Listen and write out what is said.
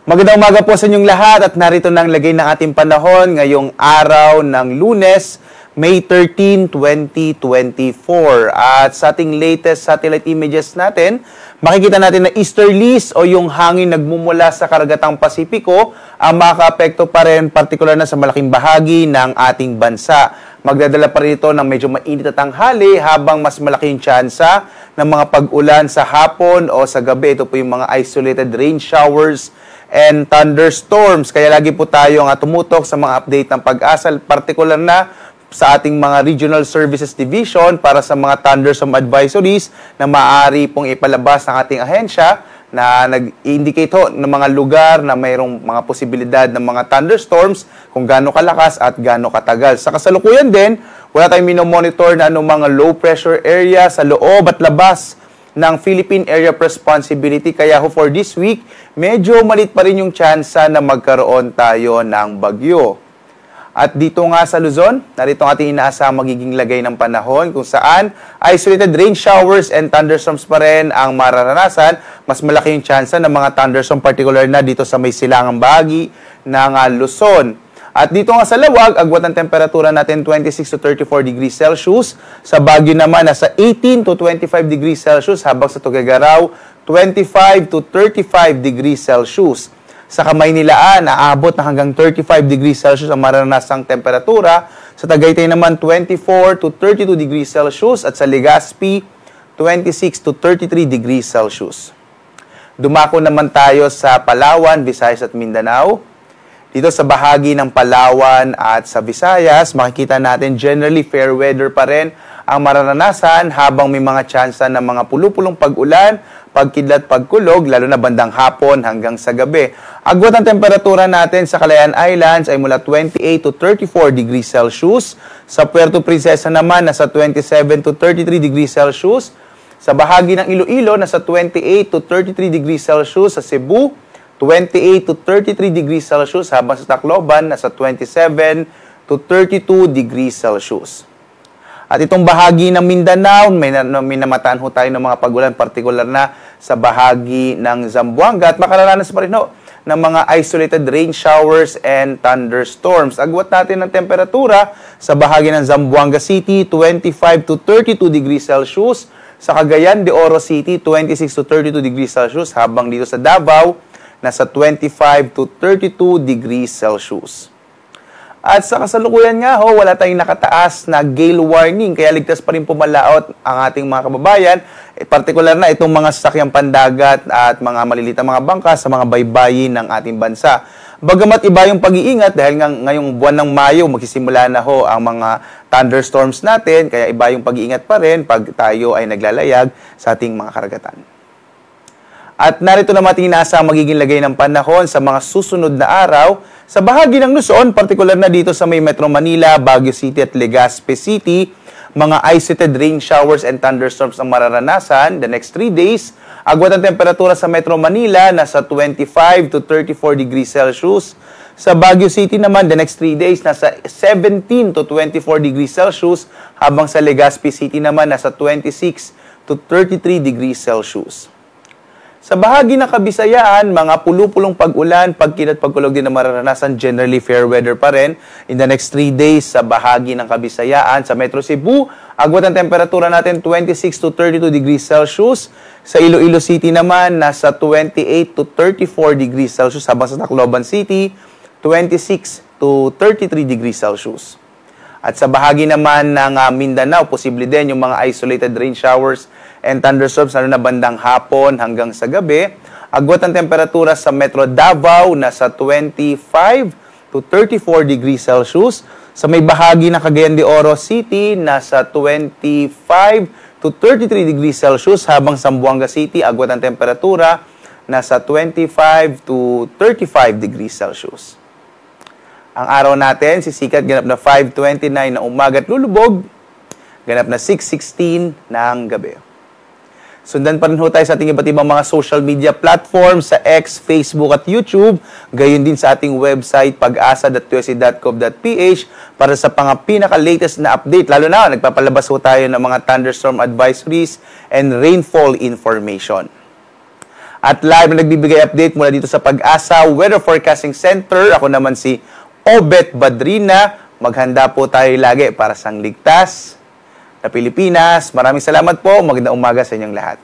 Magandang umaga po sa inyong lahat at narito na ang lagay ng ating panahon ngayong araw ng Lunes, May 13, 2024. At sa ating latest satellite images natin, makikita natin na easterlies o yung hangin nagmumula sa karagatang Pasipiko ang makaka-apekto pa rin partikular na sa malaking bahagi ng ating bansa. Magdadala pa rin ito ng medyo mainit at tanghali habang mas malaking tsansa ng mga pag-ulan sa hapon o sa gabi. Ito po yung mga isolated rain showers and thunderstorms. Kaya lagi po tayong tumutok sa mga update ng Pag-asa, particular na sa ating mga Regional Services Division para sa mga thunderstorm advisories na maaari pong ipalabas ng ating ahensya na nag-indicate ng mga lugar na mayroong mga posibilidad ng mga thunderstorms kung gaano kalakas at gaano katagal. Sa kasalukuyan din, wala tayong minomonitor na anong mga low pressure area sa loob at labas ng Philippine Area of Responsibility. Kaya for this week, medyo malit pa rin yung tsansa na magkaroon tayo ng bagyo. At dito nga sa Luzon, narito ang ating inaasahang magiging lagay ng panahon kung saan isolated rain showers and thunderstorms pa rin ang mararanasan. Mas malaki yung tsansa ng mga thunderstorm, particular na dito sa may silangang bahagi ng Luzon. At dito nga sa Lawag, agwat ng temperatura natin 26 to 34 degrees Celsius. Sa Baguio naman, nasa 18 to 25 degrees Celsius, habang sa Tuguegarao, 25 to 35 degrees Celsius. Sa Kamaynilaan, naabot na hanggang 35 degrees Celsius ang maranasang temperatura. Sa Tagaytay naman, 24 to 32 degrees Celsius. At sa Legazpi, 26 to 33 degrees Celsius. Dumako naman tayo sa Palawan, Visayas at Mindanao. Dito sa bahagi ng Palawan at sa Visayas, makikita natin generally fair weather pa rin ang mararanasan habang may mga tsansa ng mga pulupulong pag-ulan, pagkidlat, pagkulog, lalo na bandang hapon hanggang sa gabi. Agwat ang temperatura natin sa Calayan Islands ay mula 28 to 34 degrees Celsius. Sa Puerto Princesa naman, nasa 27 to 33 degrees Celsius. Sa bahagi ng Iloilo, nasa 28 to 33 degrees Celsius. Sa Cebu, 28 to 33 degrees Celsius, habang sa Tacloban, nasa 27 to 32 degrees Celsius. At itong bahagi ng Mindanao, may namataan ho tayo ng mga pag-ulan, partikular na sa bahagi ng Zamboanga, at makararanas pa rin ho ng mga isolated rain showers and thunderstorms. Agwat natin ng temperatura sa bahagi ng Zamboanga City, 25 to 32 degrees Celsius. Sa Cagayan de Oro City, 26 to 32 degrees Celsius, habang dito sa Davao, nasa 25 to 32 degrees Celsius. At sa kasalukuyan nga wala tayong nakataas na gale warning, kaya ligtas pa rin pumalaot ang ating mga kababayan, partikular na itong mga sasakyang pandagat at mga malilitang mga bangka sa mga baybayin ng ating bansa. Bagamat iba yung pag-iingat dahil ngayong buwan ng Mayo, magsisimula na ang mga thunderstorms natin, kaya iba yung pag-iingat pa rin pag tayo ay naglalayag sa ating mga karagatan. At narito naman ating inaasahang magiging lagay ng panahon sa mga susunod na araw sa bahagi ng Luzon, partikular na dito sa may Metro Manila, Baguio City at Legazpi City. Mga isolated rain showers and thunderstorms ang mararanasan the next 3 days. Agwat ang temperatura sa Metro Manila, nasa 25 to 34 degrees Celsius. Sa Baguio City naman, the next 3 days, nasa 17 to 24 degrees Celsius. Habang sa Legazpi City naman, nasa 26 to 33 degrees Celsius. Sa bahagi ng Kabisayaan, mga pulupulong pag-ulan, pagkidlat, pagkulog din na mararanasan, generally fair weather pa rin. In the next 3 days, sa bahagi ng Kabisayaan, sa Metro Cebu, agwat ang temperatura natin 26 to 32 degrees Celsius. Sa Iloilo City naman, nasa 28 to 34 degrees Celsius. Habang sa Tacloban City, 26 to 33 degrees Celsius. At sa bahagi naman ng Mindanao, posible din yung mga isolated rain showers and thunderstorms lalo na bandang hapon hanggang sa gabi. Agwat ang temperatura sa Metro Davao, nasa 25 to 34 degrees Celsius. Sa may bahagi ng Cagayan de Oro City, nasa 25 to 33 degrees Celsius. Habang sa Zamboanga City, agwat ang temperatura, nasa 25 to 35 degrees Celsius. Ang araw natin, sisikat ganap na 5:29 na umaga at lulubog, ganap na 6:16 ng gabi. Sundan pa rin ho tayo sa ating iba't ibang mga social media platforms sa X, Facebook at YouTube. Gayon din sa ating website pag-asa.usc.gov.ph para sa pinaka-latest na update. Lalo na, nagpapalabas ho tayo ng mga thunderstorm advisories and rainfall information. At live na nagbibigay update mula dito sa Pag-asa Weather Forecasting Center. Ako naman si Obet Badrina. Maghanda po tayo lagi para sa ligtas na Pilipinas. Maraming salamat po. Magandang umaga sa inyong lahat.